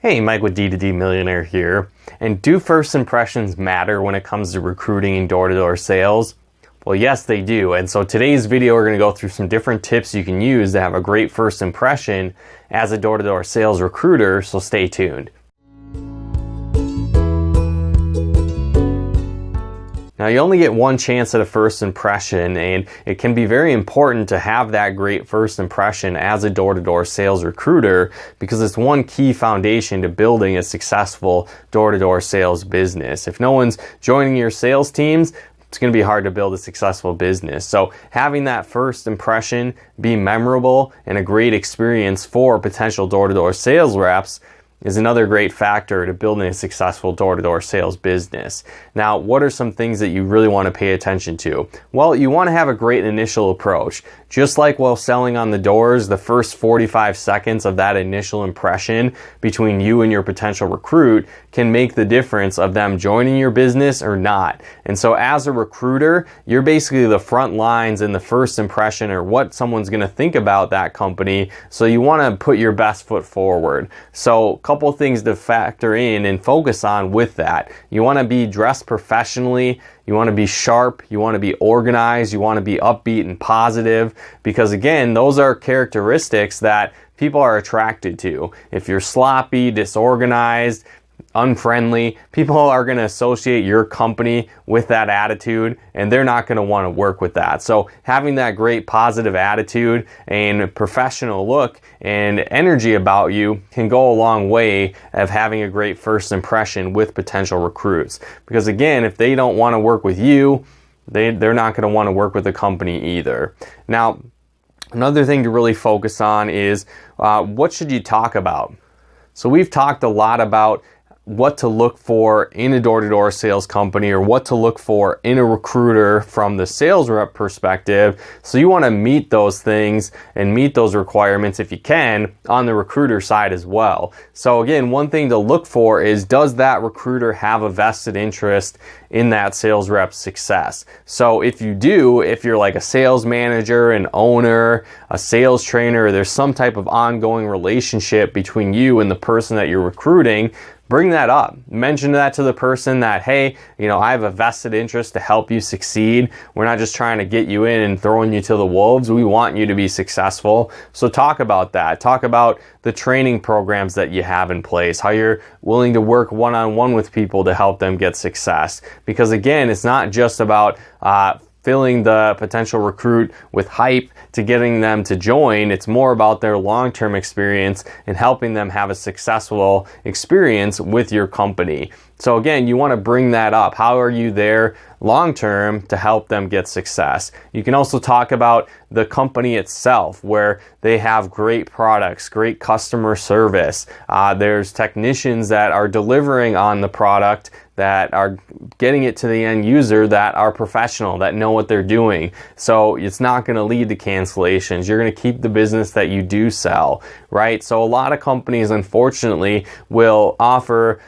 Hey, Mike with D2D Millionaire here. And do first impressions matter when it comes to recruiting and door-to-door sales? Well, yes, they do. And so today's video, we're going to go through some different tips you can use to have a great first impression as a door-to-door sales recruiter, so stay tuned. Now, you only get one chance at a first impression, and it can be very important to have that great first impression as a door-to-door sales recruiter because it's one key foundation to building a successful door-to-door sales business. If no one's joining your sales teams, it's going to be hard to build a successful business. So having that first impression be memorable and a great experience for potential door-to-door sales reps is another great factor to building a successful door-to-door sales business. Now, what are some things that you really want to pay attention to? Well, you want to have a great initial approach. Just like while selling on the doors, the first 45 seconds of that initial impression between you and your potential recruit can make the difference of them joining your business or not. And so as a recruiter, you're basically the front lines in the first impression or what someone's going to think about that company. So you want to put your best foot forward. So couple things to factor in and focus on with that. You want to be dressed professionally, you want to be sharp, you want to be organized, you want to be upbeat and positive, because again, those are characteristics that people are attracted to. If you're sloppy, disorganized, unfriendly, people are going to associate your company with that attitude and they're not going to want to work with that. So having that great positive attitude and professional look and energy about you can go a long way of having a great first impression with potential recruits. Because again, if they don't want to work with you, they're not going to want to work with the company either. Now, another thing to really focus on is what should you talk about? So we've talked a lot about what to look for in a door-to-door sales company or what to look for in a recruiter from the sales rep perspective. So you want to meet those things and meet those requirements if you can on the recruiter side as well. So again, one thing to look for is, does that recruiter have a vested interest in that sales rep's success? So if you do, if you're like a sales manager, an owner, a sales trainer, there's some type of ongoing relationship between you and the person that you're recruiting, bring that up. Mention that to the person that, hey, I have a vested interest to help you succeed. We're not just trying to get you in and throwing you to the wolves. We want you to be successful. So talk about that. Talk about the training programs that you have in place, how you're willing to work one-on-one with people to help them get success. Because again, it's not just about filling the potential recruit with hype to getting them to join. It's more about their long-term experience and helping them have a successful experience with your company. So again, you want to bring that up. How are you there long-term to help them get success? You can also talk about the company itself, where they have great products, great customer service. There's technicians that are delivering on the product, that are getting it to the end user, that are professional, that know what they're doing. So it's not going to lead to cancellations. You're going to keep the business that you do sell, right? So a lot of companies, unfortunately, will offer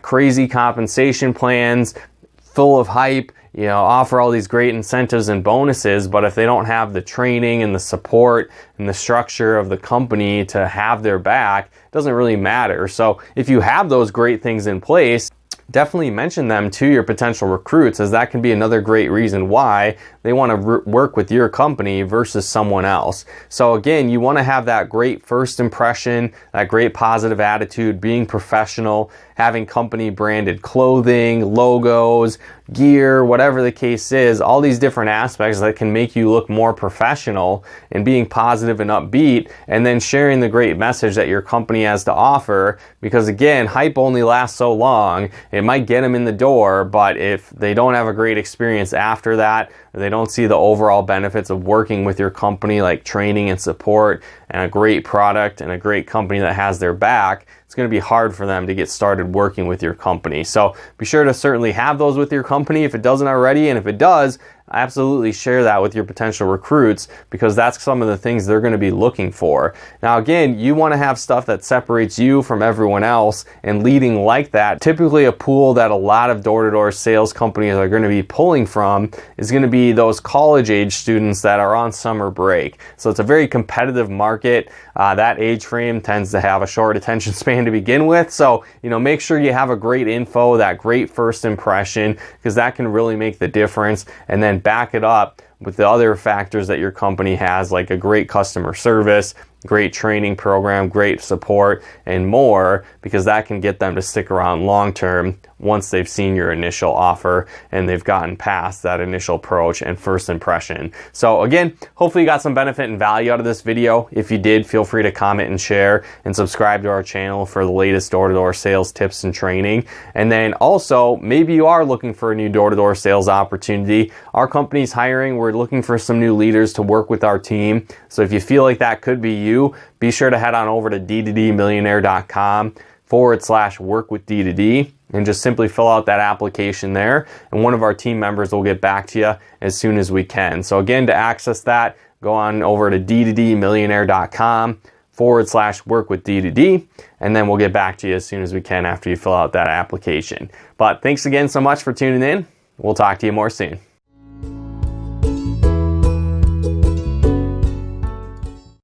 crazy compensation plans full of hype, offer all these great incentives and bonuses, but if they don't have the training and the support and the structure of the company to have their back, it doesn't really matter. So if you have those great things in place, definitely mention them to your potential recruits, as that can be another great reason why they want to work with your company versus someone else. So again, you want to have that great first impression, that great positive attitude, being professional, having company branded clothing, logos, gear, whatever the case is, all these different aspects that can make you look more professional, and being positive and upbeat, and then sharing the great message that your company has to offer. Because again, hype only lasts so long. It might get them in the door, but if they don't have a great experience after that, or they don't see the overall benefits of working with your company, like training and support and a great product and a great company that has their back, it's going to be hard for them to get started working with your company. So be sure to certainly have those with your company if it doesn't already, and if it does, absolutely share that with your potential recruits, because that's some of the things they're going to be looking for. Now again, you want to have stuff that separates you from everyone else, and leading like that. Typically a pool that a lot of door-to-door sales companies are going to be pulling from is going to be those college age students that are on summer break. So it's a very competitive market. That age frame tends to have a short attention span brand to begin with. So, make sure you have a great info, that great first impression, because that can really make the difference, and then back it up with the other factors that your company has, like a great customer service, great training program, great support, and more, because that can get them to stick around long term once they've seen your initial offer and they've gotten past that initial approach and first impression. So again, hopefully you got some benefit and value out of this video. If you did, feel free to comment and share and subscribe to our channel for the latest door-to-door sales tips and training. And then also, maybe you are looking for a new door-to-door sales opportunity. Our company's hiring. We're looking for some new leaders to work with our team. So if you feel like that could be you, be sure to head on over to d2dmillionaire.com/work-with-D2D and just simply fill out that application there, and one of our team members will get back to you as soon as we can. So again, to access that, go on over to d2dmillionaire.com/work-with-D2D, and then we'll get back to you as soon as we can after you fill out that application. But thanks again so much for tuning in. We'll talk to you more soon.